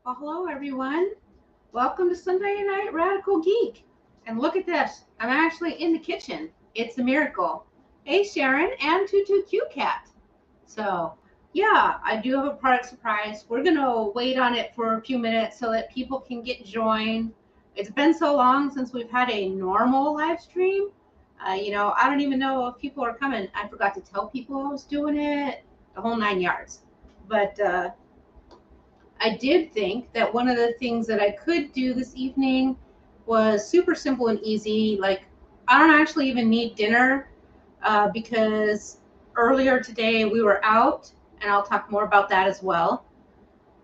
Well, hello everyone. Welcome to Sunday Night Radical Geek. And look at this. I'm actually in the kitchen. It's a miracle. Hey Sharon and Tutu Cat. So, yeah, I do have a product surprise. We're going to wait on it for a few minutes so that people can get joined. It's been so long since we've had a normal live stream. I don't even know if people are coming. I forgot to tell people I was doing it, the whole 9 yards. But I did think that one of the things that I could do this evening was super simple and easy. Like, I don't actually even need dinner because earlier today we were out, and I'll talk more about that as well.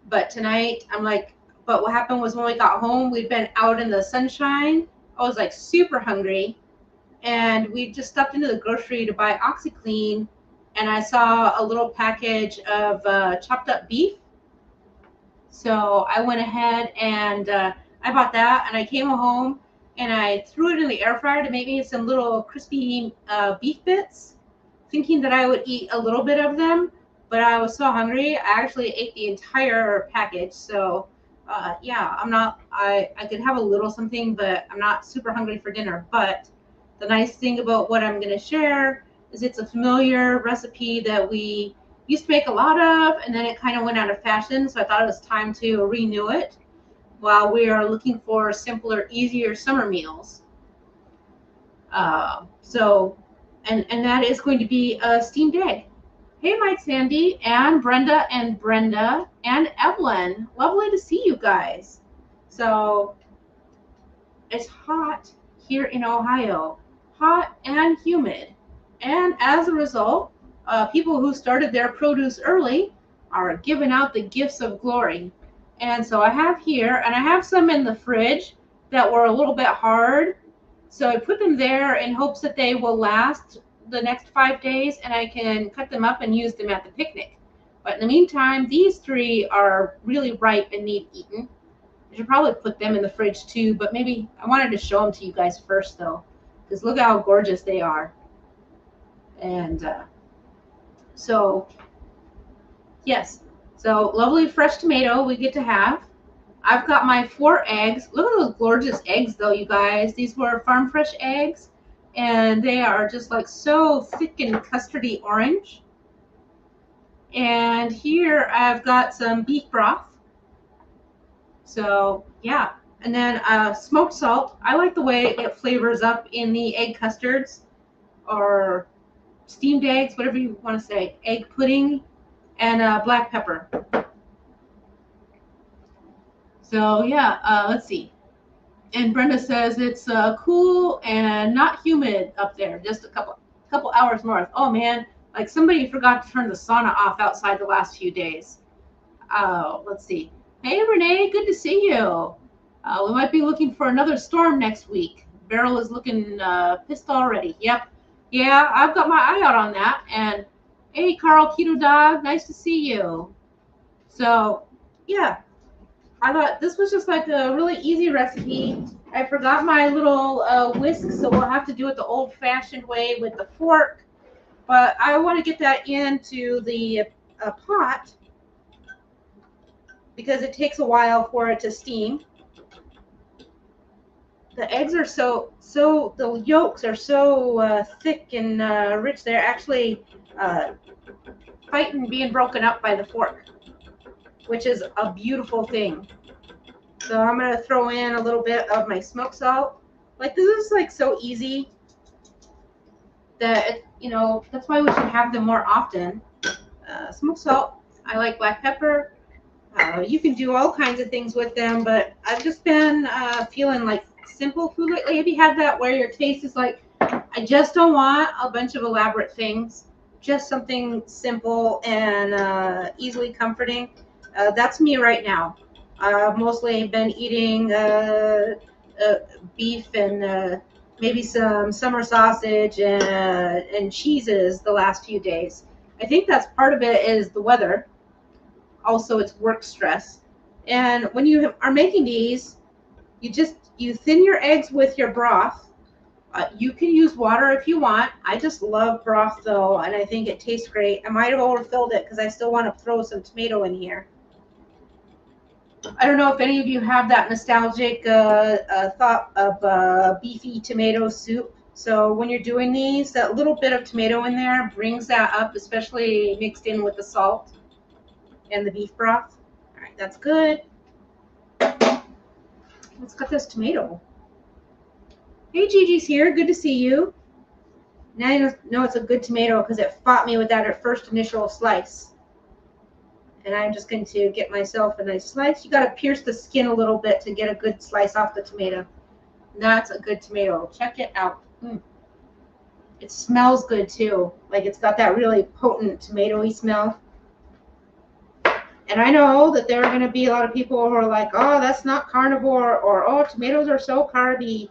But tonight, but what happened was when we got home, we'd been out in the sunshine. I was like super hungry, and we just stopped into the grocery to buy OxyClean, and I saw a little package of chopped up beef. So I went ahead and I bought that, and I came home and I threw it in the air fryer to make me some little crispy beef bits, thinking that I would eat a little bit of them, but I was so hungry I actually ate the entire package. So yeah, I could have a little something, but I'm not super hungry for dinner. But the nice thing about what I'm going to share is it's a familiar recipe that we used to make a lot of, and then it kind of went out of fashion, so I thought it was time to renew it while we are looking for simpler, easier summer meals. And that is going to be a steamed egg. Hey, Mike, Sandy, and Brenda and Evelyn. Lovely to see you guys. So it's hot here in Ohio, hot and humid, and as a result, people who started their produce early are giving out the gifts of glory. And so I have here, and I have some in the fridge that were a little bit hard. So I put them there in hopes that they will last the next 5 days, and I can cut them up and use them at the picnic. But in the meantime, these 3 are really ripe and need eaten. I should probably put them in the fridge too, but maybe I wanted to show them to you guys first though, because look how gorgeous they are. And so, yes, so lovely fresh tomato we get to have. I've got my 4 eggs. Look at those gorgeous eggs, though, you guys. These were farm fresh eggs, and they are just like so thick and custardy orange. And here I've got some beef broth. So, yeah. And then smoked salt. I like the way it flavors up in the egg custards or steamed eggs, whatever you want to say, egg pudding, and black pepper. So yeah, let's see. And Brenda says it's cool and not humid up there, just a couple hours north. Oh man, like somebody forgot to turn the sauna off outside the last few days. Let's see. Hey Renee, good to see you. We might be looking for another storm next week. Beryl is looking pissed already. Yep. Yeah, I've got my eye out on that. And hey, Carl Keto Dog, nice to see you. So, yeah, I thought this was just like a really easy recipe. I forgot my little whisk, so we'll have to do it the old-fashioned way with the fork. But I want to get that into the pot because it takes a while for it to steam. The eggs are the yolks are so thick and rich. They're actually fighting being broken up by the fork, which is a beautiful thing. So I'm going to throw in a little bit of my smoked salt. Like, this is like so easy that, that's why we should have them more often. Smoked salt. I like black pepper. You can do all kinds of things with them, but I've just been feeling like simple food lately. Have you had that where your taste is like, I just don't want a bunch of elaborate things, just something simple and easily comforting? That's me right now. I've mostly been eating beef and maybe some summer sausage and cheeses the last few days. I think that's part of it is the weather. Also, it's work stress. And when you are making these, you thin your eggs with your broth. You can use water if you want. I just love broth though, and I think it tastes great. I might have overfilled it because I still want to throw some tomato in here. I don't know if any of you have that nostalgic thought of beefy tomato soup. So when you're doing these, that little bit of tomato in there brings that up, especially mixed in with the salt and the beef broth. All right, that's good. Let's cut this tomato. Hey, Gigi's here. Good to see you. Now you know it's a good tomato because it fought me with that first initial slice. And I'm just going to get myself a nice slice. You got to pierce the skin a little bit to get a good slice off the tomato. That's a good tomato. Check it out. It smells good too. Like it's got that really potent tomatoey smell. And I know that there are going to be a lot of people who are like, oh, that's not carnivore, or oh, tomatoes are so carby.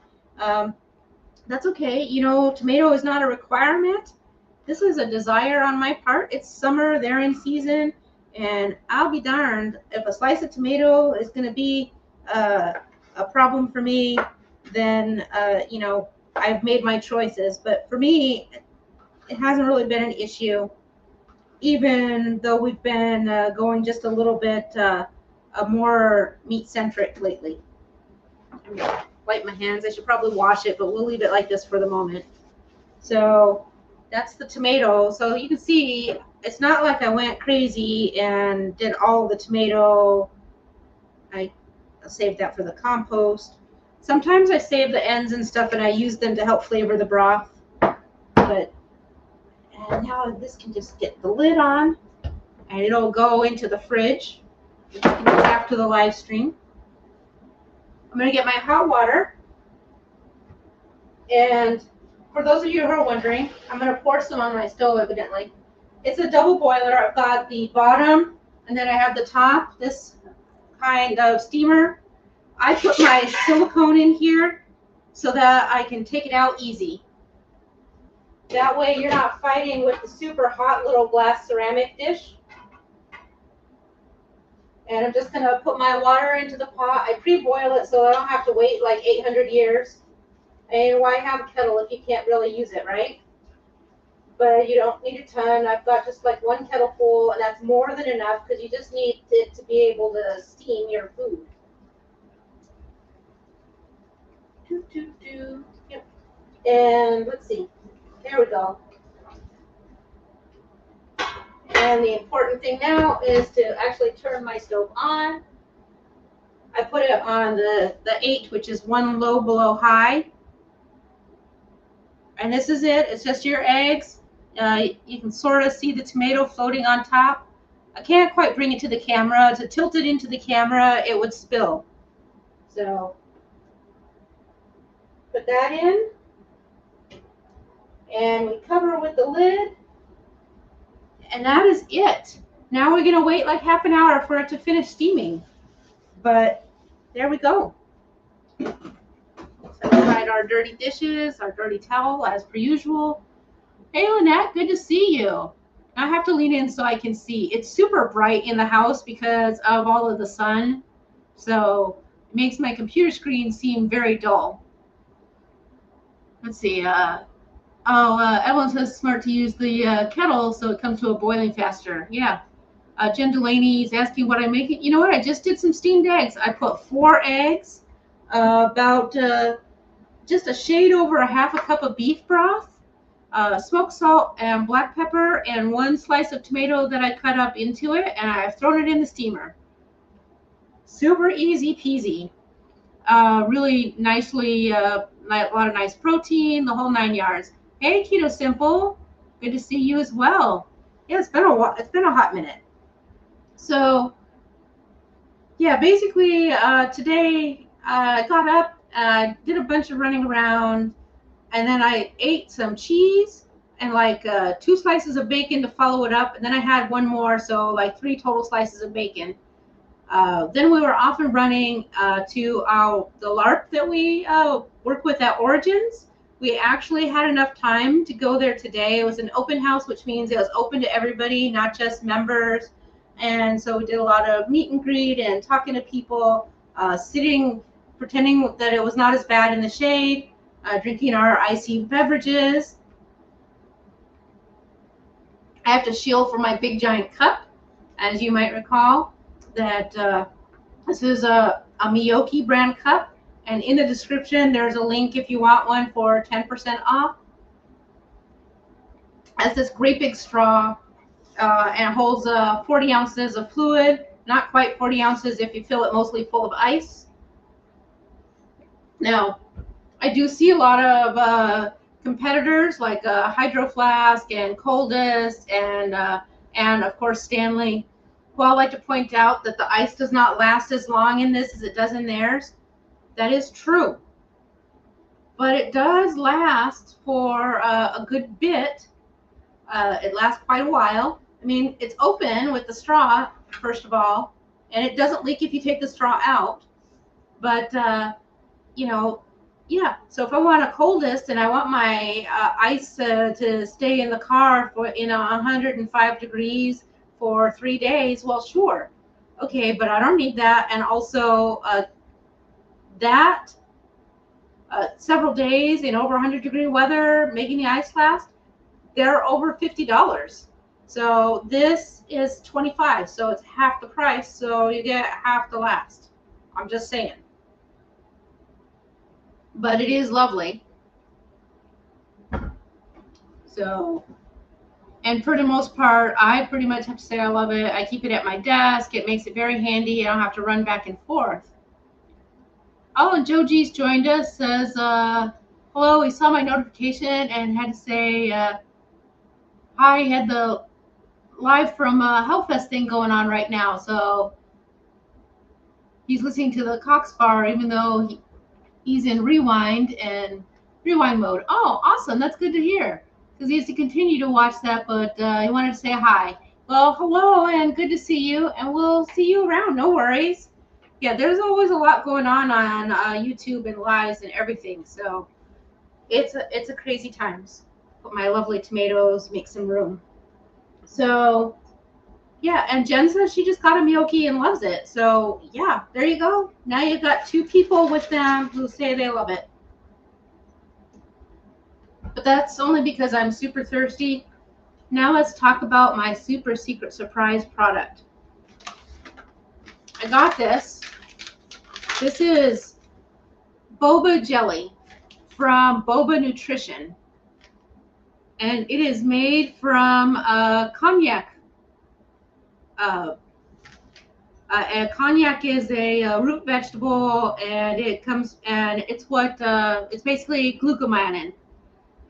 That's okay. You know, tomato is not a requirement. This is a desire on my part. It's summer. They're in season. And I'll be darned if a slice of tomato is going to be a problem for me, then, you know, I've made my choices. But for me, it hasn't really been an issue, even though we've been going just a little bit more meat-centric lately. I'm going to wipe my hands. I should probably wash it, but we'll leave it like this for the moment. So that's the tomato. So you can see it's not like I went crazy and did all the tomato. I saved that for the compost. Sometimes I save the ends and stuff and I use them to help flavor the broth. But and now this can just get the lid on and it'll go into the fridge after the live stream. I'm going to get my hot water. And for those of you who are wondering, I'm going to pour some on my stove, evidently. It's a double boiler. I've got the bottom, and then I have the top, this kind of steamer. I put my silicone in here so that I can take it out easy. That way you're not fighting with the super hot little glass ceramic dish. And I'm just going to put my water into the pot. I pre-boil it so I don't have to wait like 800 years. And why have a kettle if you can't really use it, right? But you don't need a ton. I've got just like one kettle full, and that's more than enough because you just need it to be able to steam your food. Yep. And let's see. There we go. And the important thing now is to actually turn my stove on. I put it on the 8, which is 1 low below high. And this is it. It's just your eggs. You can sort of see the tomato floating on top. I can't quite bring it to the camera. To tilt it into the camera, it would spill. So put that in. And we cover with the lid. And that is it. Now we're going to wait like half an hour for it to finish steaming. But there we go. Set aside our dirty dishes, our dirty towel as per usual. Hey Lynette, good to see you. I have to lean in so I can see. It's super bright in the house because of all of the sun. So it makes my computer screen seem very dull. Let's see. Evelyn says smart to use the kettle so it comes to a boiling faster. Yeah. Jen Delaney is asking what I'm making. You know what? I just did some steamed eggs. I put 4 eggs, about just a shade over a half a cup of beef broth, smoked salt and black pepper, and 1 slice of tomato that I cut up into it, and I've thrown it in the steamer. Super easy peasy. Really nicely, a lot of nice protein, the whole 9 yards. Hey, Keto Simple, good to see you as well. Yeah, it's been a hot minute. So, yeah, basically today I got up, did a bunch of running around, and then I ate some cheese and like 2 slices of bacon to follow it up, and then I had 1 more, so like 3 total slices of bacon. Then we were off and running to the LARP that we work with at Origins. We actually had enough time to go there today. It was an open house, which means it was open to everybody, not just members. And so we did a lot of meet and greet and talking to people, sitting, pretending that it was not as bad in the shade, drinking our icy beverages. I have to shield for my big giant cup, as you might recall, that This is a Miyoki brand cup, and in the description there's a link if you want one for 10% off. It has this great big straw, and it holds 40 ounces of fluid. Not quite 40 ounces if you fill it mostly full of ice. Now, I do see a lot of competitors like Hydro Flask and Coldest and of course Stanley, who I like to point out that the ice does not last as long in this as it does in theirs. That is true, but it does last for a good bit. It lasts quite a while. I mean, it's open with the straw, first of all, and it doesn't leak if you take the straw out. But, you know, yeah. So if I want a Coldest and I want my ice to stay in the car for 105 degrees for 3 days, well, sure. Okay, but I don't need that. And also several days in over 100-degree weather, making the ice last, they're over $50. So this is $25, so it's half the price, so you get half the last. I'm just saying. But it is lovely. So, and for the most part, I pretty much have to say I love it. I keep it at my desk. It makes it very handy. I don't have to run back and forth. Oh, and Joe G's joined us, says, hello, he saw my notification and had to say hi, had the live from Hellfest thing going on right now, so he's listening to the Cox Bar even though he's in rewind mode. Oh, awesome, that's good to hear, because he has to continue to watch that, but he wanted to say hi. Well, hello, and good to see you, and we'll see you around, no worries. Yeah, there's always a lot going on YouTube and lives and everything, so it's a crazy times. Put my lovely tomatoes, make some room. So, yeah, and Jen says she just got a Miyoki and loves it. So, yeah, there you go. Now you've got 2 people with them who say they love it. But that's only because I'm super thirsty. Now let's talk about my super secret surprise product. I got this. This is Boba Jelly from Boba Nutrition. And it is made from cognac. And cognac is a root vegetable, and it's basically glucomannan.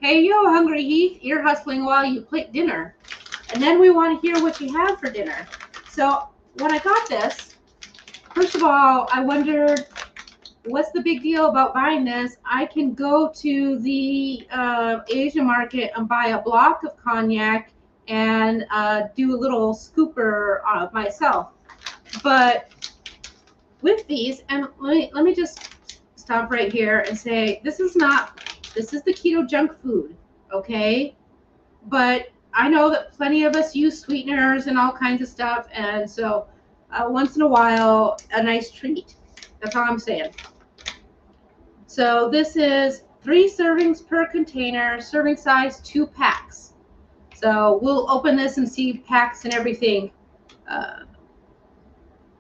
Hey, yo, Hungry Heath, ear hustling while you plate dinner. And then we want to hear what you have for dinner. So when I got this, first of all, I wondered, what's the big deal about buying this? I can go to the Asia market and buy a block of cognac and do a little scooper myself. But with these, and let me just stop right here and say, this is the keto junk food, okay? But I know that plenty of us use sweeteners and all kinds of stuff, and so once in a while, a nice treat. That's all I'm saying. So this is 3 servings per container, serving size 2 packs. So we'll open this and see packs and everything.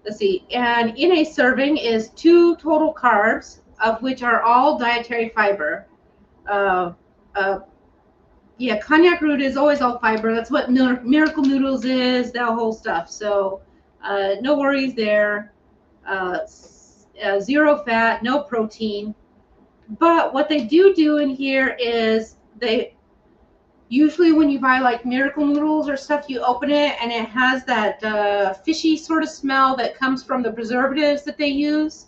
Let's see. And in a serving is 2 total carbs, of which are all dietary fiber. Yeah, cognac root is always all fiber. That's what Miracle Noodles is, that whole stuff. So no worries there. 0 fat, no protein. But what they do in here is usually when you buy like Miracle Noodles or stuff, you open it and it has that fishy sort of smell that comes from the preservatives that they use.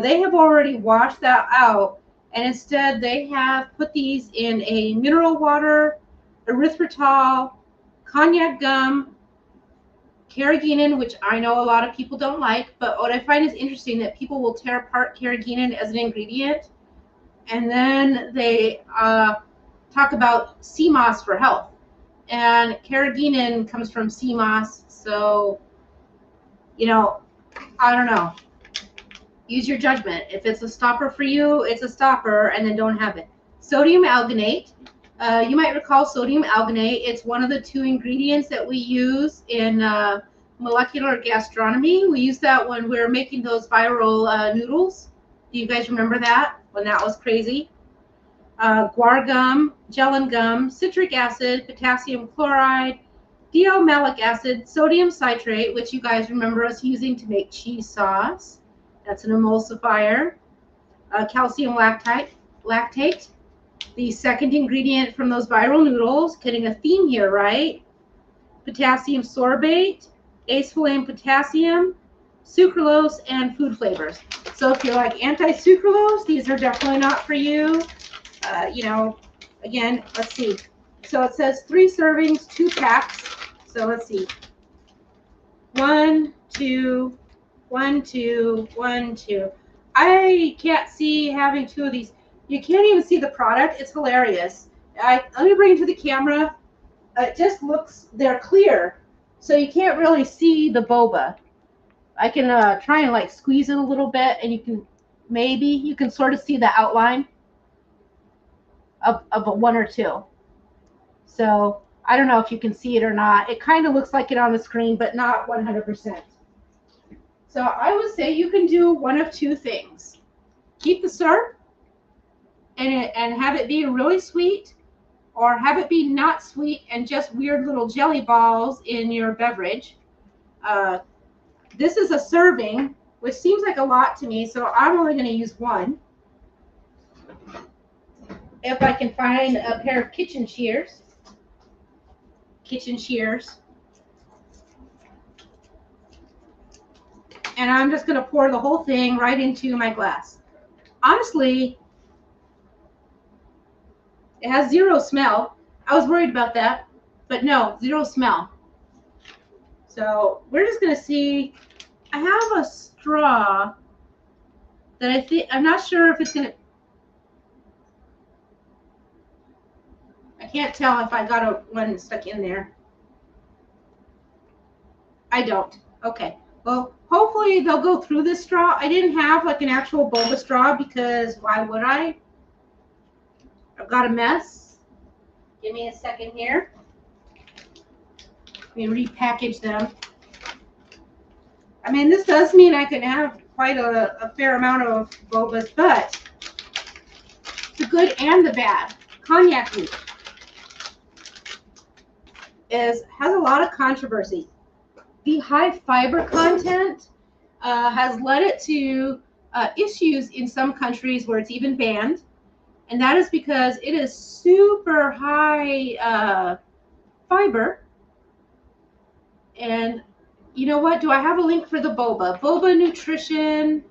They have already washed that out, and instead they have put these in a mineral water, erythritol, cognac gum, carrageenan, which I know a lot of people don't like, but what I find is interesting that people will tear apart carrageenan as an ingredient, and then they talk about sea moss for health. And carrageenan comes from sea moss, so, you know, I don't know. Use your judgment. If it's a stopper for you, it's a stopper, and then don't have it. Sodium alginate. You might recall sodium alginate. It's one of the 2 ingredients that we use in molecular gastronomy. We used that when we were making those viral noodles. Do you guys remember that? When that was crazy? Guar gum, gellan gum, citric acid, potassium chloride, D-malic acid, sodium citrate, which you guys remember us using to make cheese sauce. That's an emulsifier. Calcium lactate, the second ingredient from those viral noodles, getting a theme here, right? Potassium sorbate, acetylene potassium, sucralose, and food flavors. So if you're like anti-sucralose, these are definitely not for you. You know, again, let's see. So it says 3 servings, 2 packs. So let's see. 1, 2, 1, 2, 1, 2. I can't see having 2 of these. You can't even see the product. It's hilarious. Let me bring it to the camera. It just looks, they're clear. So you can't really see the boba. I can try and like squeeze it a little bit, and you can sort of see the outline of a 1 or 2. So I don't know if you can see it or not. It kind of looks like it on the screen, but not 100%. So I would say you can do one of 2 things. Keep the syrup and have it be really sweet, or have it be not sweet and just weird little jelly balls in your beverage. This is a serving, which seems like a lot to me, so I'm only going to use 1. If I can find a pair of kitchen shears. And I'm just going to pour the whole thing right into my glass. Honestly, it has 0 smell. I was worried about that, but no, 0 smell. So we're just going to see. I have a straw that I'm not sure if it's going to. I can't tell if I got one stuck in there. I don't. Okay. Well, hopefully they'll go through this straw. I didn't have like an actual boba straw because why would I? I've got a mess. Give me a second here. Let me repackage them. I mean, this does mean I can have quite a fair amount of bobas, but the good and the bad. Cognac root has a lot of controversy. The high fiber content has led it to issues in some countries where it's even banned, and that is because it is super high fiber. And you know what? Do I have a link for the boba? Boba Nutrition.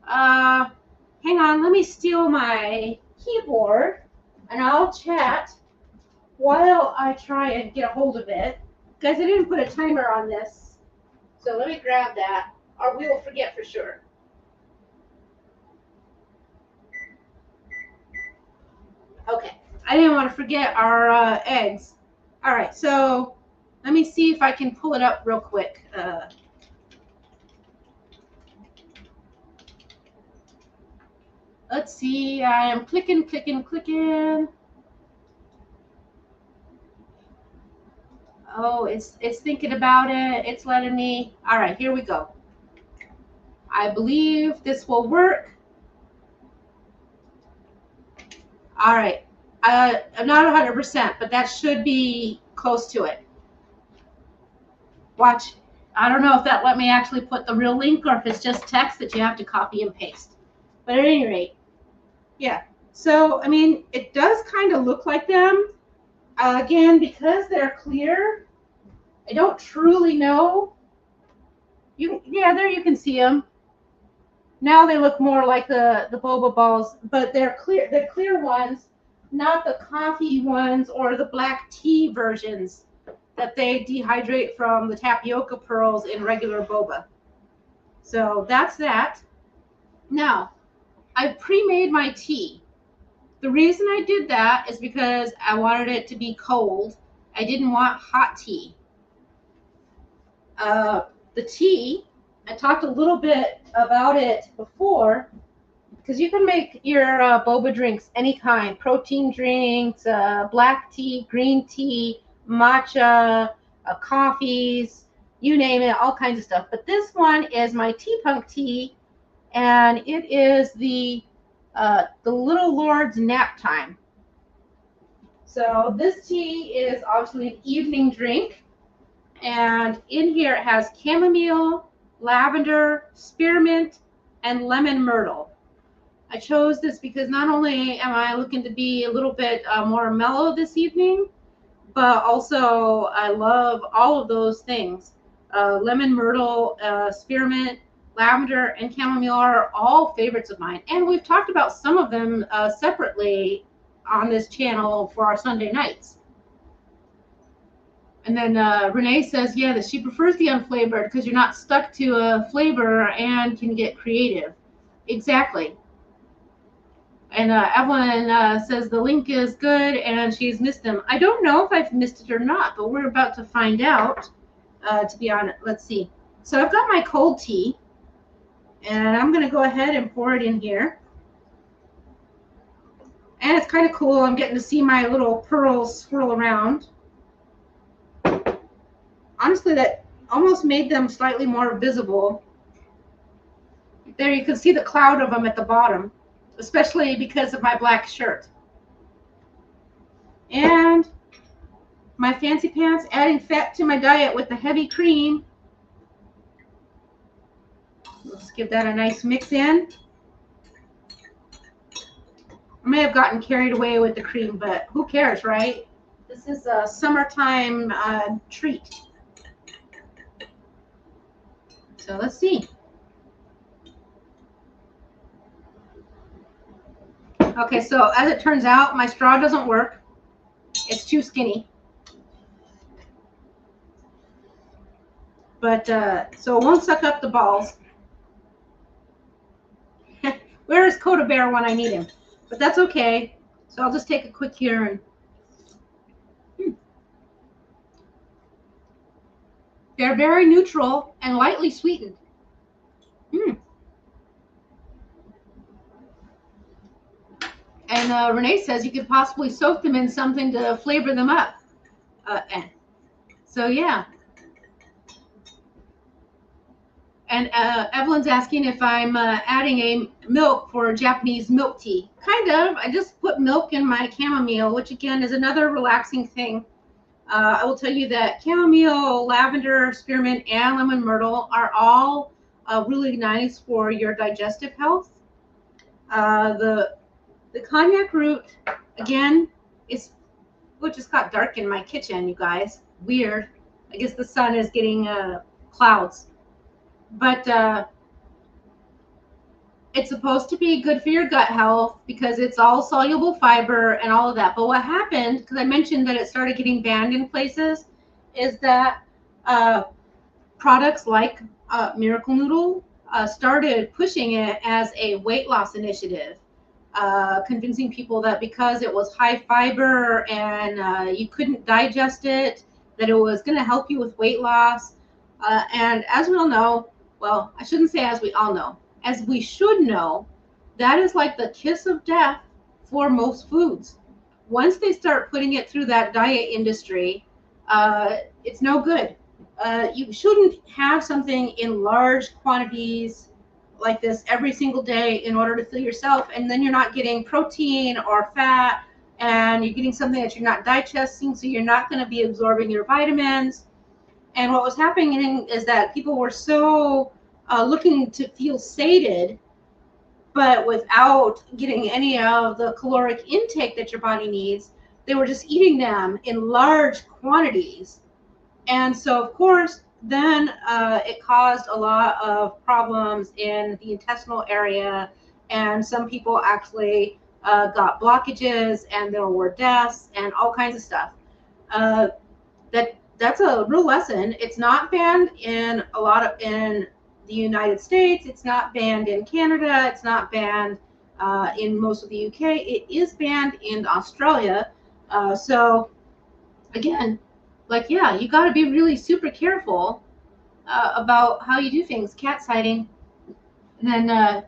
Hang on, let me steal my keyboard, and I'll chat while I try and get a hold of it. Guys, I didn't put a timer on this, so let me grab that, or we will forget for sure. Okay, I didn't want to forget our eggs. All right, so let me see if I can pull it up real quick. Let's see, I am clicking. Oh, it's thinking about it. It's letting me. All right, here we go. I believe this will work. All right. I'm not 100%, but that should be close to it. Watch. I don't know if that let me actually put the real link or if it's just text that you have to copy and paste. But at any rate, yeah. So, I mean, it does kind of look like them. Again, because they're clear, I don't truly know. Yeah, there you can see them. Now they look more like the boba balls, but they're clear. The clear ones, not the coffee ones or the black tea versions that they dehydrate from the tapioca pearls in regular boba. So that's that. Now, I pre-made my tea. The reason I did that is because I wanted it to be cold. I didn't want hot tea. The tea, I talked a little bit about it before, because you can make your boba drinks any kind. Protein drinks, black tea, green tea, matcha, coffees. you name it, all kinds of stuff. But this one is my tea punk tea, and it is the Little Lord's Nap Time. So this tea is obviously an evening drink, and in here it has chamomile, lavender, spearmint, and lemon myrtle. I chose this because not only am I looking to be a little bit more mellow this evening, but also I love all of those things. Lemon myrtle, spearmint, lavender, and chamomile are all favorites of mine. And we've talked about some of them separately on this channel for our Sunday nights. And then Renee says, yeah, that she prefers the unflavored because you're not stuck to a flavor and can get creative. Exactly. And Evelyn says the link is good and she's missed them. I don't know if I've missed it or not, but we're about to find out, to be honest. Let's see. So I've got my cold tea, and I'm going to go ahead and pour it in here. And it's kind of cool. I'm getting to see my little pearls swirl around. Honestly, that almost made them slightly more visible. There you can see the cloud of them at the bottom, especially because of my black shirt. And my fancy pants, adding fat to my diet with the heavy cream. Let's give that a nice mix in. I may have gotten carried away with the cream, but who cares, right? This is a summertime treat. So let's see. Okay, so as it turns out, my straw doesn't work. It's too skinny. But, so it won't suck up the balls. Where is KetOH when I need him? But that's okay. So I'll just take a quick here and... They're very neutral and lightly sweetened. And Renee says you could possibly soak them in something to flavor them up. So yeah. And Evelyn's asking if I'm adding a milk for Japanese milk tea. Kind of. I just put milk in my chamomile, which again is another relaxing thing. I will tell you that chamomile, lavender, spearmint, and lemon myrtle are all really nice for your digestive health. The cognac root, again, is, it just got dark in my kitchen, you guys. Weird. I guess the sun is getting clouds. But it's supposed to be good for your gut health because it's all soluble fiber and all of that. But what happened, because I mentioned that it started getting banned in places, is that products like Miracle Noodle started pushing it as a weight loss initiative, convincing people that because it was high fiber and you couldn't digest it, that it was going to help you with weight loss. And as we all know, well, I shouldn't say as we all know, as we should know, that is like the kiss of death for most foods. Once they start putting it through that diet industry, it's no good. You shouldn't have something in large quantities like this every single day in order to fill yourself, and then you're not getting protein or fat, and you're getting something that you're not digesting, so you're not going to be absorbing your vitamins. And what was happening is that people were so looking to feel sated, but without getting any of the caloric intake that your body needs. They were just eating them in large quantities. And so, of course, then it caused a lot of problems in the intestinal area. And some people actually got blockages, and there were deaths and all kinds of stuff. That's a real lesson. It's not banned in in the United States. It's not banned in Canada. It's not banned in most of the UK. It is banned in Australia. So again, like, yeah, you got to be really super careful about how you do things. Cat sighting. And then,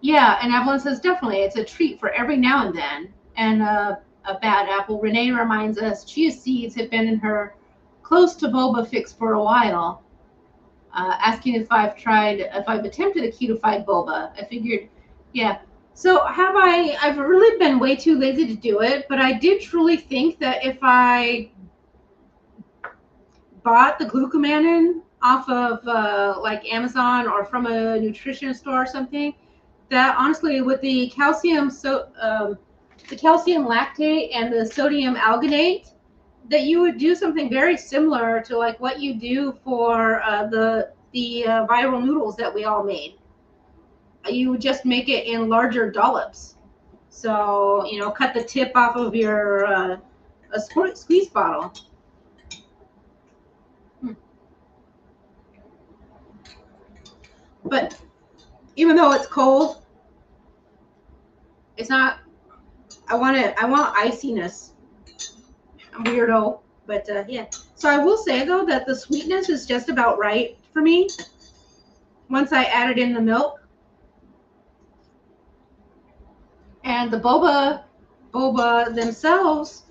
yeah, and Evelyn says definitely it's a treat for every now and then. And a bad apple. Renee reminds us chia seeds have been in her close to Boba Fix for a while. asking if I've attempted a ketofied boba. I figured, yeah. So I've really been way too lazy to do it, but I did truly think that if I bought the glucomannan off of like Amazon or from a nutrition store or something, that honestly with the calcium lactate and the sodium alginate, that you would do something very similar to like what you do for the viral noodles that we all made. You would just make it in larger dollops. So, you know, cut the tip off of your a squeeze bottle. But even though it's cold, it's not. I want iciness. I'm weirdo, but yeah. So I will say though that the sweetness is just about right for me. Once I added in the milk, and the boba themselves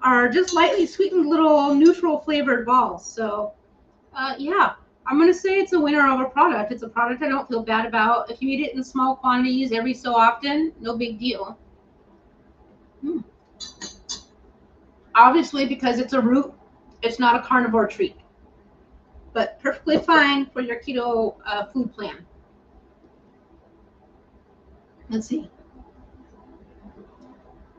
are just lightly sweetened little neutral flavored balls. So yeah, I'm gonna say it's a winner of a product. It's a product I don't feel bad about. If you eat it in small quantities every so often, no big deal. Obviously, because it's a root, it's not a carnivore treat, but perfectly fine for your keto food plan. Let's see.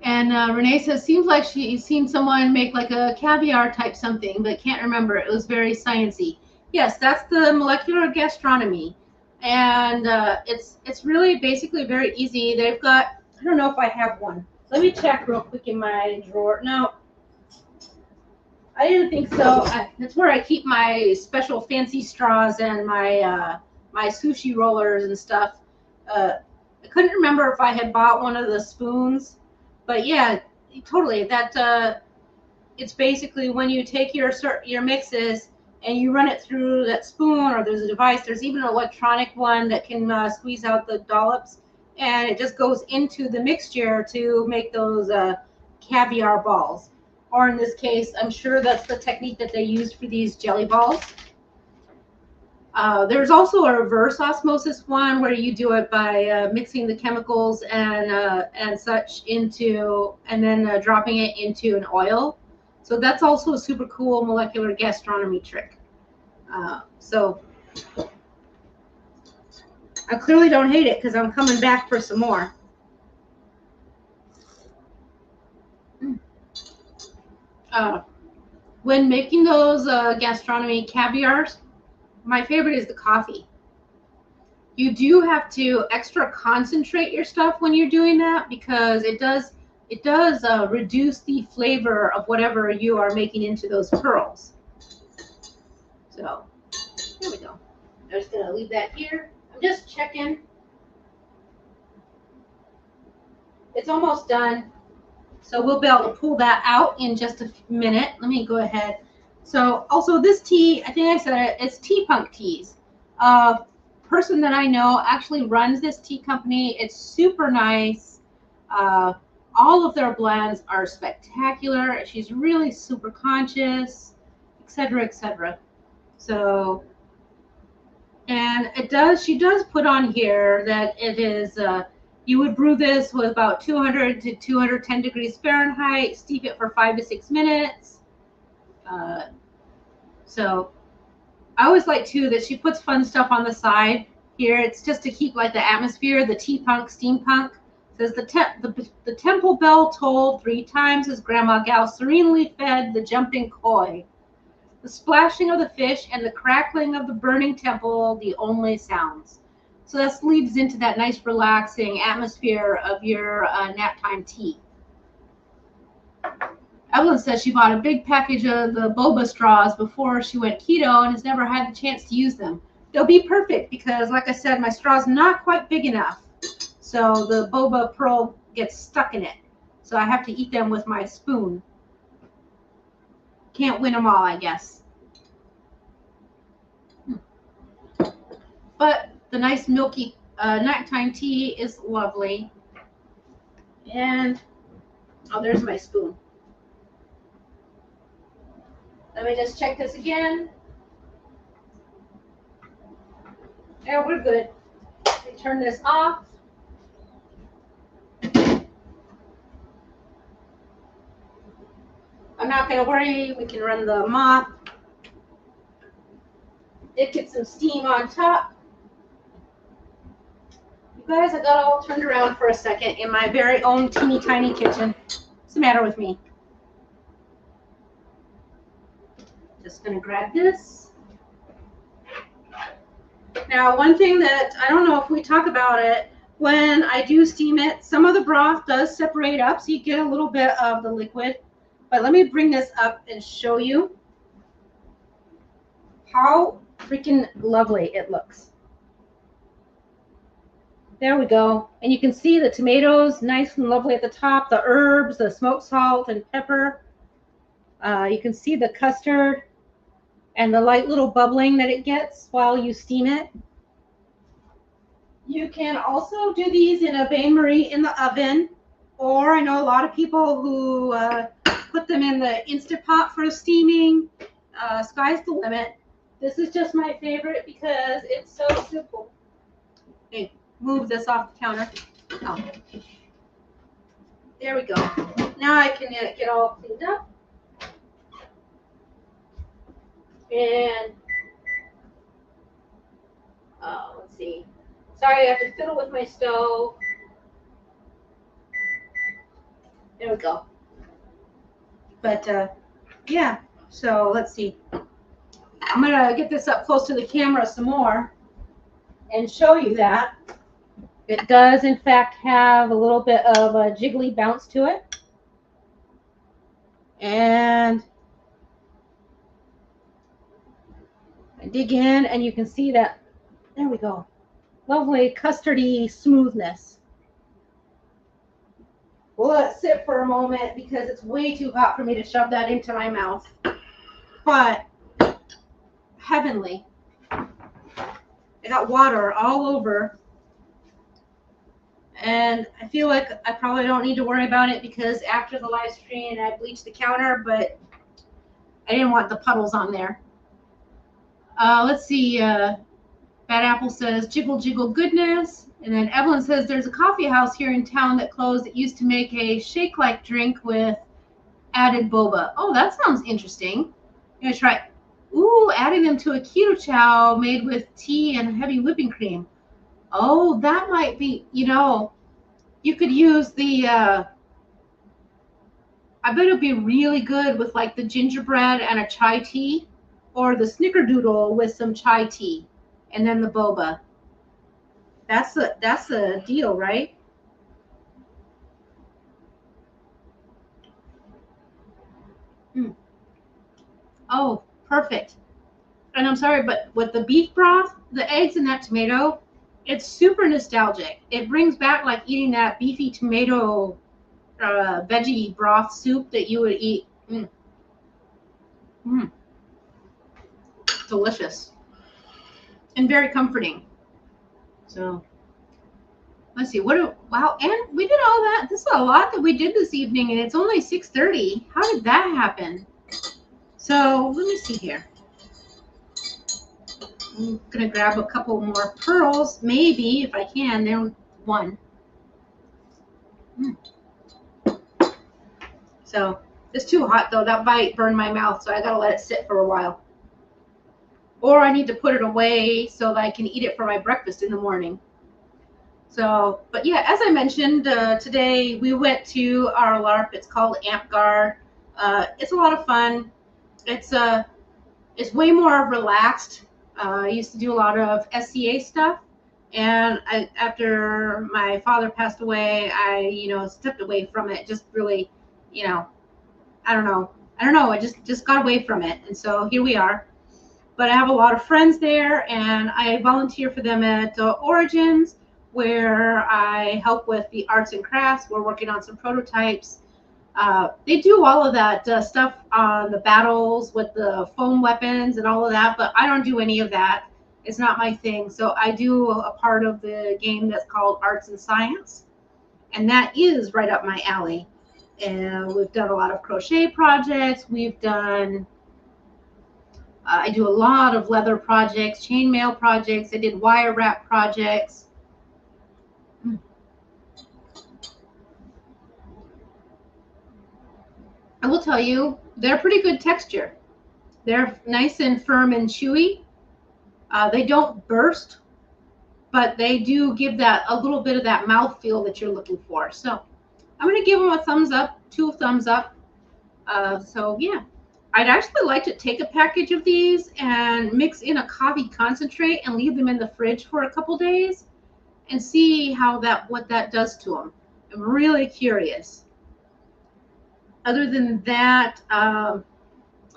And Renee says, seems like she's seen someone make like a caviar type something, but can't remember. It was very sciencey. Yes, that's the molecular gastronomy. And it's really basically very easy. They've got, I don't know if I have one. Let me check real quick in my drawer. No, I didn't think so. That's where I keep my special fancy straws and my my sushi rollers and stuff. I couldn't remember if I had bought one of the spoons. But yeah, totally. That it's basically when you take your mixes and you run it through that spoon, or there's a device. There's even an electronic one that can squeeze out the dollops, and it just goes into the mixture to make those caviar balls. Or in this case, I'm sure that's the technique that they used for these jelly balls. There's also a reverse osmosis one where you do it by mixing the chemicals and such into, and then dropping it into an oil. So that's also a super cool molecular gastronomy trick. So I clearly don't hate it because I'm coming back for some more. When making those gastronomy caviars, my favorite is the coffee. You do have to extra concentrate your stuff when you're doing that because it does reduce the flavor of whatever you are making into those pearls. So there we go. I'm just gonna leave that here. I'm just checking. It's almost done. So we'll be able to pull that out in just a minute. Let me go ahead. So also this tea, I think I said it, it's Tea Punk Teas. Person that I know actually runs this tea company. It's super nice. All of their blends are spectacular. She's really super conscious, etc., etc. So, and she does put on here that it is, you would brew this with about 200 to 210 degrees Fahrenheit, steep it for 5 to 6 minutes. So I always like too that she puts fun stuff on the side here. It's just to keep like the atmosphere. The tea punk, steampunk says the temple bell tolled 3 times as Grandma Gal serenely fed the jumping koi. The splashing of the fish and the crackling of the burning temple, the only sounds. So this leads into that nice relaxing atmosphere of your nap time tea. Evelyn says she bought a big package of the boba straws before she went keto and has never had the chance to use them. They'll be perfect because, like I said, my straw's not quite big enough. So the boba pearl gets stuck in it. So I have to eat them with my spoon. Can't win them all, I guess. But the nice milky nighttime tea is lovely. And, oh, there's my spoon. Let me just check this again. Yeah, we're good. We turn this off. I'm not going to worry. We can run the mop. It gets some steam on top. You guys, I got all turned around for a second in my very own teeny tiny kitchen. What's the matter with me? Just going to grab this. Now, one thing that I don't know if we talk about it, when I do steam it, some of the broth does separate up, so you get a little bit of the liquid. But let me bring this up and show you how freaking lovely it looks. There we go. And you can see the tomatoes nice and lovely at the top, the herbs, the smoked salt and pepper. You can see the custard and the light little bubbling that it gets while you steam it. You can also do these in a bain-marie in the oven, or I know a lot of people who put them in the Instant Pot for steaming. Sky's the limit. This is just my favorite because it's so simple. Okay, move this off the counter. Oh. There we go. Now I can get all cleaned up. And let's see. Sorry, I have to fiddle with my stove. There we go. But yeah, so let's see. I'm going to get this up close to the camera some more and show you that. It does, in fact, have a little bit of a jiggly bounce to it. And I dig in, and you can see that, there we go, lovely custardy smoothness. We'll let it sit for a moment because it's way too hot for me to shove that into my mouth. But heavenly. I got water all over. And I feel like I probably don't need to worry about it because after the live stream I bleached the counter, but I didn't want the puddles on there. Let's see. Bad Apple says, jiggle, jiggle goodness. And then Evelyn says, there's a coffee house here in town that closed that used to make a shake-like drink with added boba. Oh, that sounds interesting. I'm going to try. Ooh, adding them to a keto chow made with tea and heavy whipping cream. Oh, that might be, you know, you could use the, I bet it'd be really good with like the gingerbread and a chai tea, or the snickerdoodle with some chai tea and then the boba. That's the deal, right? Oh, perfect. And I'm sorry, but with the beef broth, the eggs and that tomato, it's super nostalgic. It brings back like eating that beefy tomato veggie broth soup that you would eat. Delicious. And very comforting. So let's see. Wow, and we did all that. This is a lot that we did this evening, and it's only 6:30. How did that happen? So let me see here. I'm gonna grab a couple more pearls, maybe if I can. There, one. So it's too hot though. That bite burned my mouth, so I gotta let it sit for a while. Or I need to put it away so that I can eat it for my breakfast in the morning. So, but yeah, as I mentioned, today we went to our LARP. It's called AMPAR. It's a lot of fun. It's way more relaxed. I used to do a lot of SCA stuff, and after my father passed away, I stepped away from it. Just really, I don't know. I just got away from it, and so here we are. But I have a lot of friends there, and I volunteer for them at Origins, where I help with the arts and crafts. We're working on some prototypes. They do all of that stuff on the battles with the foam weapons and all of that, but I don't do any of that. It's not my thing. So I do a part of the game that's called Arts and Science, and that is right up my alley. And we've done a lot of crochet projects. We've done I do a lot of leather projects, chainmail projects. I did wire wrap projects. I will tell you, they're pretty good texture. They're nice and firm and chewy. They don't burst, but they do give that a little bit of that mouth feel that you're looking for. So I'm going to give them a thumbs up, 2 thumbs up. So yeah, I'd actually like to take a package of these and mix in a coffee concentrate and leave them in the fridge for a couple days and see what that does to them. I'm really curious. Other than that, oh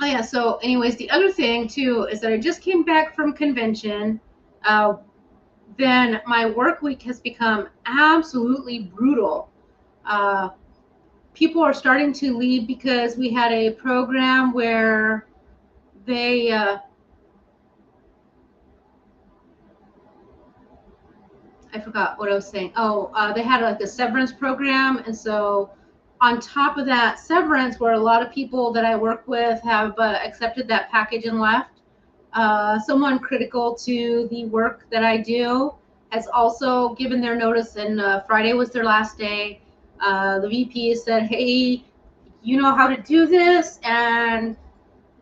yeah, so anyways, the other thing too is that I just came back from convention. Then my work week has become absolutely brutal. People are starting to leave because we had a program where they I forgot what I was saying. They had like a severance program, and so on top of that severance, where a lot of people that I work with have accepted that package and left, someone critical to the work that I do has also given their notice, and Friday was their last day. The VP said, hey, you know how to do this, and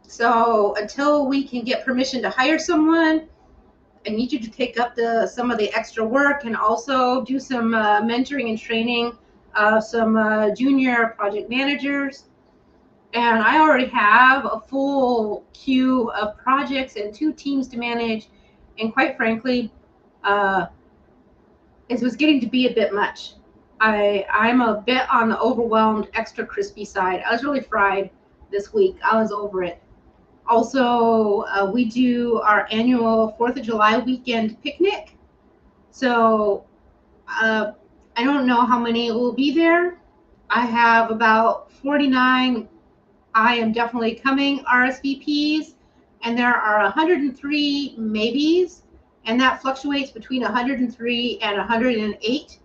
so until we can get permission to hire someone, I need you to take up some of the extra work and also do some mentoring and training of some junior project managers. And I already have a full queue of projects and 2 teams to manage. And quite frankly, it was getting to be a bit much. I'm a bit on the overwhelmed, extra crispy side. I was really fried this week. I was over it. Also, we do our annual 4th of July weekend picnic. So I don't know how many will be there. I have about 49 I am definitely coming RSVPs, and there are 103 maybes, and that fluctuates between 103 and 108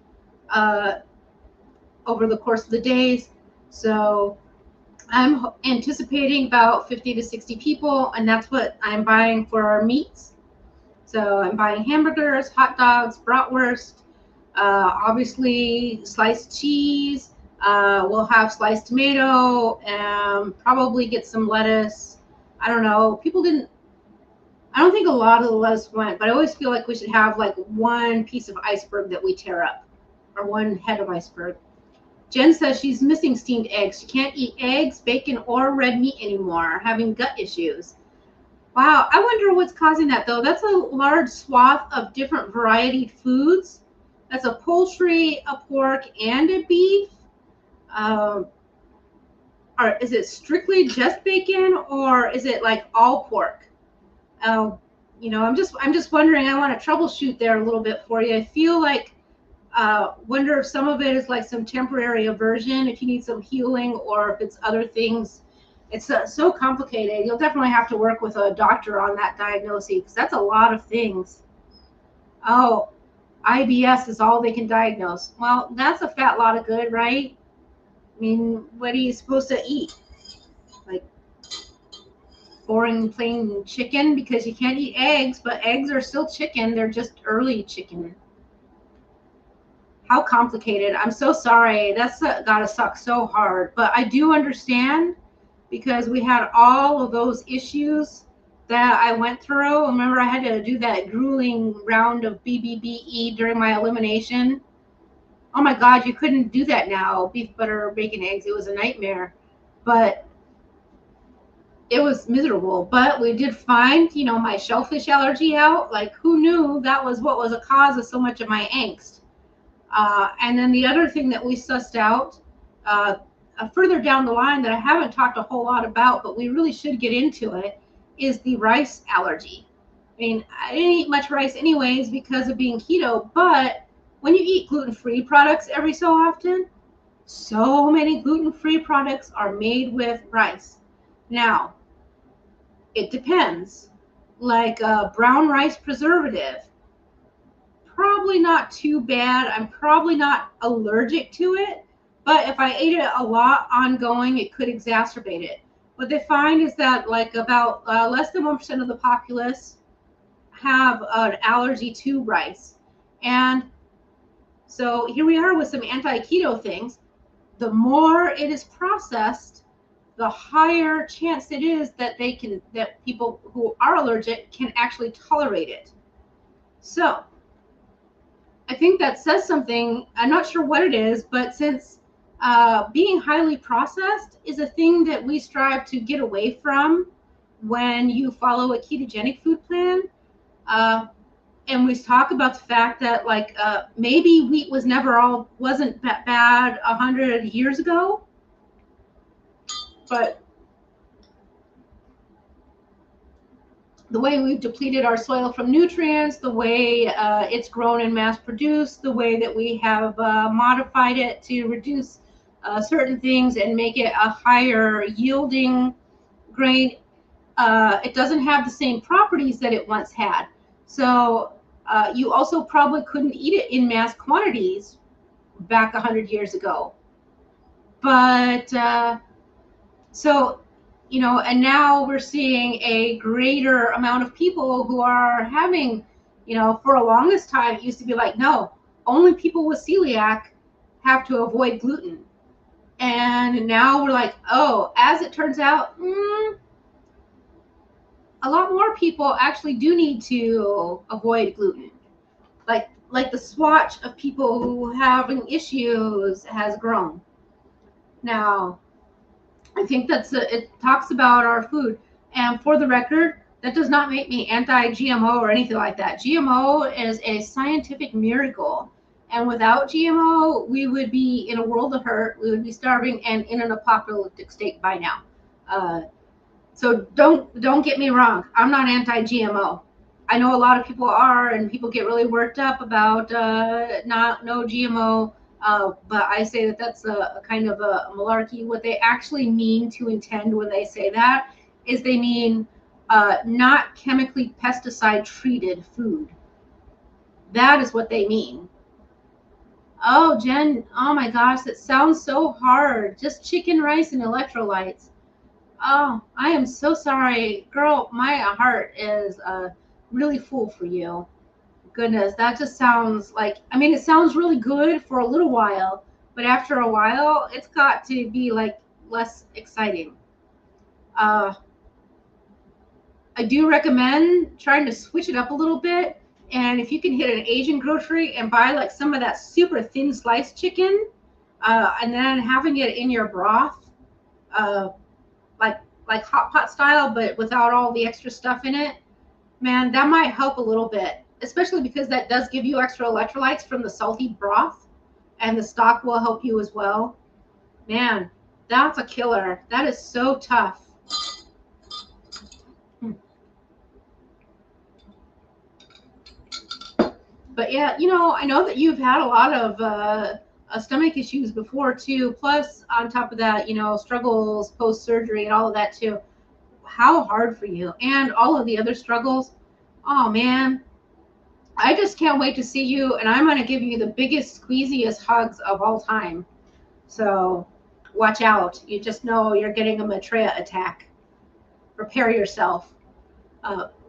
over the course of the days. So I'm anticipating about 50 to 60 people, and that's what I'm buying for our meats. So I'm buying hamburgers, hot dogs, bratwurst, obviously sliced cheese. We'll have sliced tomato and probably get some lettuce. I don't know. I don't think a lot of the lettuce went, but I always feel like we should have like 1 piece of iceberg that we tear up, or 1 head of iceberg. Jen says she's missing steamed eggs. She can't eat eggs, bacon, or red meat anymore, having gut issues. Wow, I wonder what's causing that, though. That's a large swath of different variety foods. That's a poultry, a pork, and a beef. Or is it strictly just bacon, or is it like all pork? You know, I'm just wondering. I want to troubleshoot there a little bit for you. I feel like wonder if some of it is like some temporary aversion, if you need some healing, or if it's other things. It's so complicated. You'll definitely have to work with a doctor on that diagnosis, because that's a lot of things. Oh, IBS is all they can diagnose. Well, that's a fat lot of good, right? I mean, what are you supposed to eat? Like boring plain chicken, because you can't eat eggs, but eggs are still chicken. They're just early chicken. How complicated. I'm so sorry. That's gotta suck so hard. But I do understand, because we had all of those issues that I went through. Remember, I had to do that grueling round of BBBE during my elimination. Oh my God, you couldn't do that now. Beef, butter, bacon, eggs. It was a nightmare. But it was miserable. But we did find, you know, my shellfish allergy out. Like, who knew that was what was a cause of so much of my angst? And then the other thing that we sussed out further down the line that I haven't talked a whole lot about, but we really should get into it, is the rice allergy. I mean, I didn't eat much rice anyways because of being keto, but when you eat gluten-free products every so often, so many gluten-free products are made with rice. Now, it depends. Like brown rice preservative, probably not too bad. I'm probably not allergic to it, but if I ate it a lot ongoing, it could exacerbate it. what they find is that like about less than 1% of the populace have an allergy to rice. And so here we are with some anti-keto things. The more it is processed, the higher chance it is that that people who are allergic can actually tolerate it. So I think that says something. I'm not sure what it is, but since being highly processed is a thing that we strive to get away from when you follow a ketogenic food plan, and we talk about the fact that like maybe wheat wasn't that bad 100 years ago, but the way we've depleted our soil from nutrients, the way it's grown and mass produced, the way that we have modified it to reduce certain things and make it a higher yielding grain, it doesn't have the same properties that it once had. So you also probably couldn't eat it in mass quantities back 100 years ago. But so, you know, and now we're seeing a greater amount of people who are having, you know, for a longest time, it used to be like, no, only people with celiac have to avoid gluten. And now we're like, oh, as it turns out, a lot more people actually do need to avoid gluten. Like the swatch of people who having issues has grown. Now, I think it talks about our food. And for the record, that does not make me anti-GMO or anything like that. GMO is a scientific miracle. And without GMO, we would be in a world of hurt. We would be starving and in an apocalyptic state by now. So don't get me wrong. I'm not anti-GMO. I know a lot of people are, and people get really worked up about no GMO. But I say that that's a kind of a malarkey. What they actually mean to intend when they say that is they mean not chemically pesticide treated food. That is what they mean. Oh, Jen, oh my gosh, that sounds so hard. Just chicken, rice, and electrolytes. Oh, I am so sorry. Girl, my heart is really full for you. Goodness, that just sounds like, I mean, it sounds really good for a little while, but after a while, it's got to be like less exciting. I do recommend trying to switch it up a little bit. And if you can hit an Asian grocery and buy like some of that super thin sliced chicken, and then having it in your broth, like hot pot style, but without all the extra stuff in it, man, that might help a little bit, especially because that does give you extra electrolytes from the salty broth, and the stock will help you as well. Man, that's a killer. That is so tough. But yeah, you know, I know that you've had a lot of stomach issues before too. Plus, on top of that, you know, struggles post-surgery and all of that too. How hard for you, and all of the other struggles. Oh man, I just can't wait to see you, and I'm going to give you the biggest, squeeziest hugs of all time. So watch out. You just know you're getting a Maitreya attack. Prepare yourself.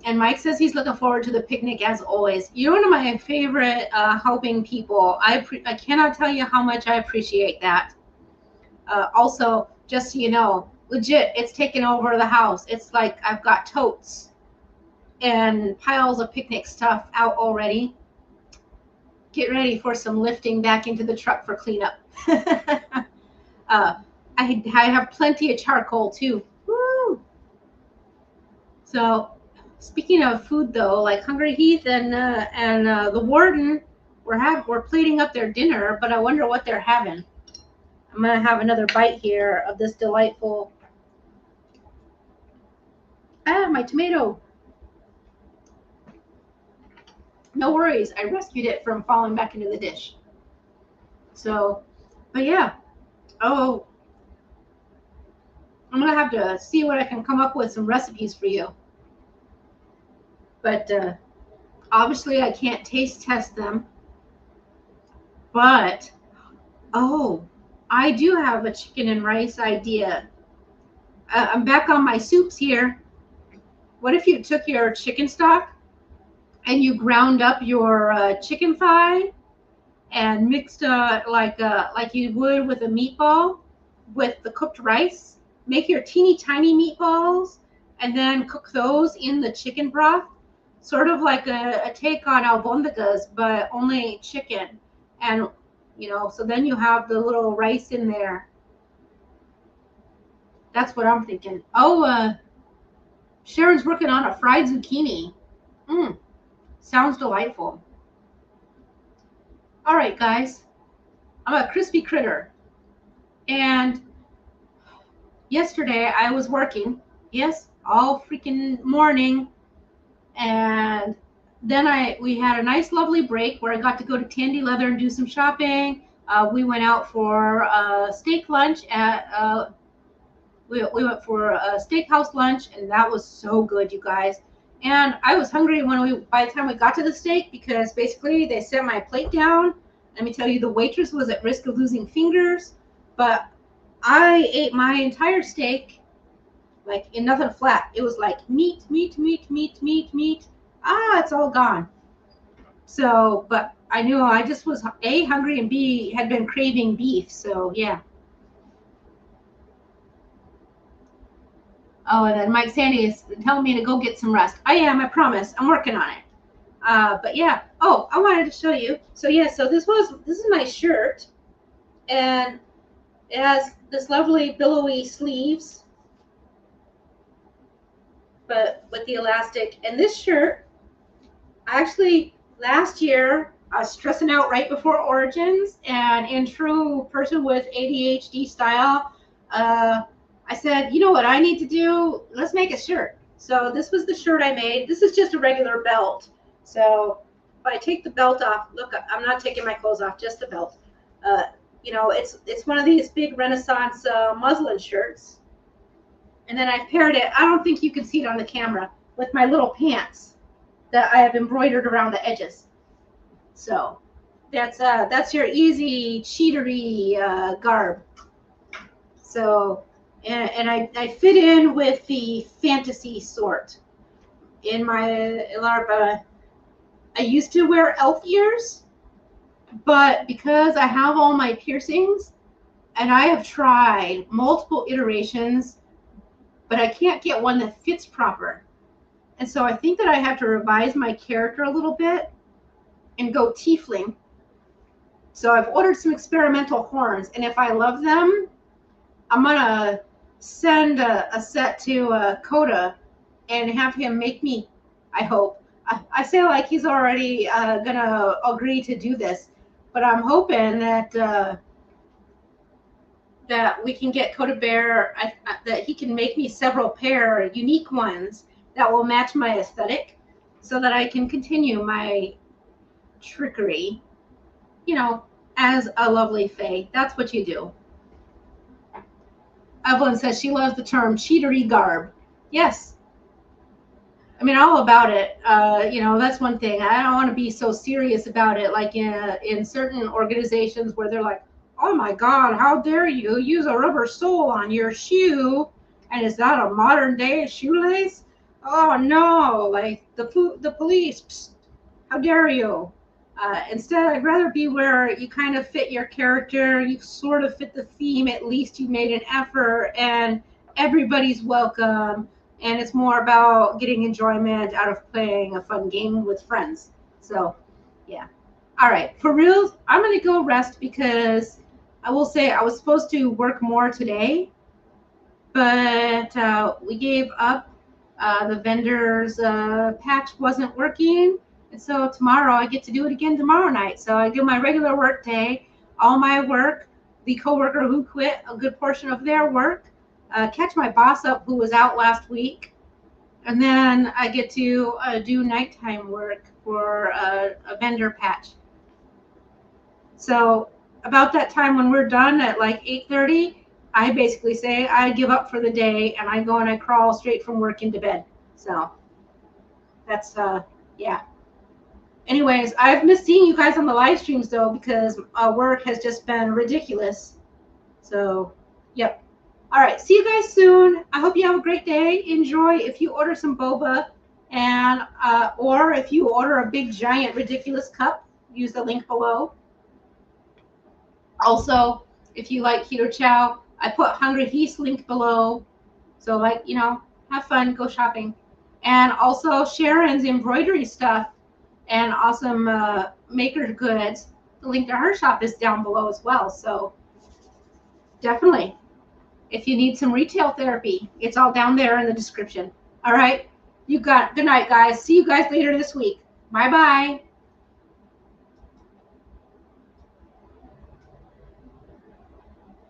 And Mike says he's looking forward to the picnic as always. You're one of my favorite helping people. I cannot tell you how much I appreciate that. Also, just so you know, legit, it's taken over the house. It's like I've got totes and piles of picnic stuff out already. Get ready for some lifting back into the truck for cleanup. I have plenty of charcoal too. Woo! So speaking of food though, like Hungry Heath and the warden, we're plating up their dinner, but I wonder what they're having. I'm gonna have another bite here of this delightful. My tomato. No worries, I rescued it from falling back into the dish. So, but yeah. Oh, I'm gonna have to see what I can come up with some recipes for you. But obviously I can't taste test them. But, oh, I do have a chicken and rice idea. I'm back on my soups here. What if you took your chicken stock and you ground up your chicken thigh and mixed like you would with a meatball with the cooked rice? Make your teeny tiny meatballs and then cook those in the chicken broth, sort of like a take on albondigas, but only chicken. And so then you have the little rice in there. That's what I'm thinking. Oh, Sharon's working on a fried zucchini. Sounds delightful. All right, guys. I'm a crispy critter. And yesterday I was working. Yes, all freaking morning. And then we had a nice, lovely break where I got to go to Tandy Leather and do some shopping. We went out for a steak lunch at we went for a steakhouse lunch, and that was so good, you guys. And I was hungry by the time we got to the steak, because basically they set my plate down. Let me tell you, the waitress was at risk of losing fingers, but I ate my entire steak like in nothing flat. It was like meat. It's all gone. So, but I knew I just was A, hungry, and B, had been craving beef. So yeah. Oh, and then Mike Sandy is telling me to go get some rest. I am, I promise. I'm working on it. But yeah. Oh, I wanted to show you. So yeah, so this is my shirt, and it has this lovely billowy sleeves, but with the elastic. And this shirt, actually, last year I was stressing out right before Origins, and in true person with ADHD style, I said, you know what I need to do? Let's make a shirt. So this was the shirt I made. This is just a regular belt. So if I take the belt off, look, I'm not taking my clothes off, just the belt. It's one of these big Renaissance muslin shirts. And then I paired it, I don't think you can see it on the camera, with my little pants that I have embroidered around the edges. So that's your easy cheatery garb. So, and I fit in with the fantasy sort. In my larva, I used to wear elf ears, but because I have all my piercings, and I have tried multiple iterations, but I can't get one that fits proper. And so I think that I have to revise my character a little bit and go tiefling. So I've ordered some experimental horns, and if I love them, I'm gonna send a set to Coda and have him make me, I hope. I say like he's already gonna agree to do this, but I'm hoping that that we can get Coda Bear, that he can make me several pair, unique ones that will match my aesthetic, so that I can continue my trickery, as a lovely fae. That's what you do. Evelyn says she loves the term cheatery garb. Yes. I mean, all about it. That's one thing. I don't want to be so serious about it, like in certain organizations where they're like, oh my God, how dare you use a rubber sole on your shoe? And is that a modern day shoelace? Oh no, like the police, psst, how dare you? Instead, I'd rather be where you kind of fit your character, you sort of fit the theme, at least you made an effort, and everybody's welcome, and it's more about getting enjoyment out of playing a fun game with friends. So, yeah. All right, for real, I'm going to go rest, because I will say I was supposed to work more today, but we gave up. The vendor's patch wasn't working. And so tomorrow I get to do it again tomorrow night. So I do my regular work day, all my work, the coworker who quit a good portion of their work, catch my boss up who was out last week, and then I get to do nighttime work for a vendor patch. So about that time when we're done at like 8:30, I basically say I give up for the day, and I go and I crawl straight from work into bed. So that's yeah. Anyways, I've missed seeing you guys on the live streams, though, because work has just been ridiculous. So, yep. All right, see you guys soon. I hope you have a great day. Enjoy. If you order some boba, and or if you order a big giant ridiculous cup, use the link below. Also, if you like keto chow, I put Hungry Heast link below. So like, you know, have fun, go shopping. And also Sharon's embroidery stuff and awesome maker goods. The link to her shop is down below as well. So definitely, if you need some retail therapy, it's all down there in the description. All right, you got good night, guys. See you guys later this week. Bye bye.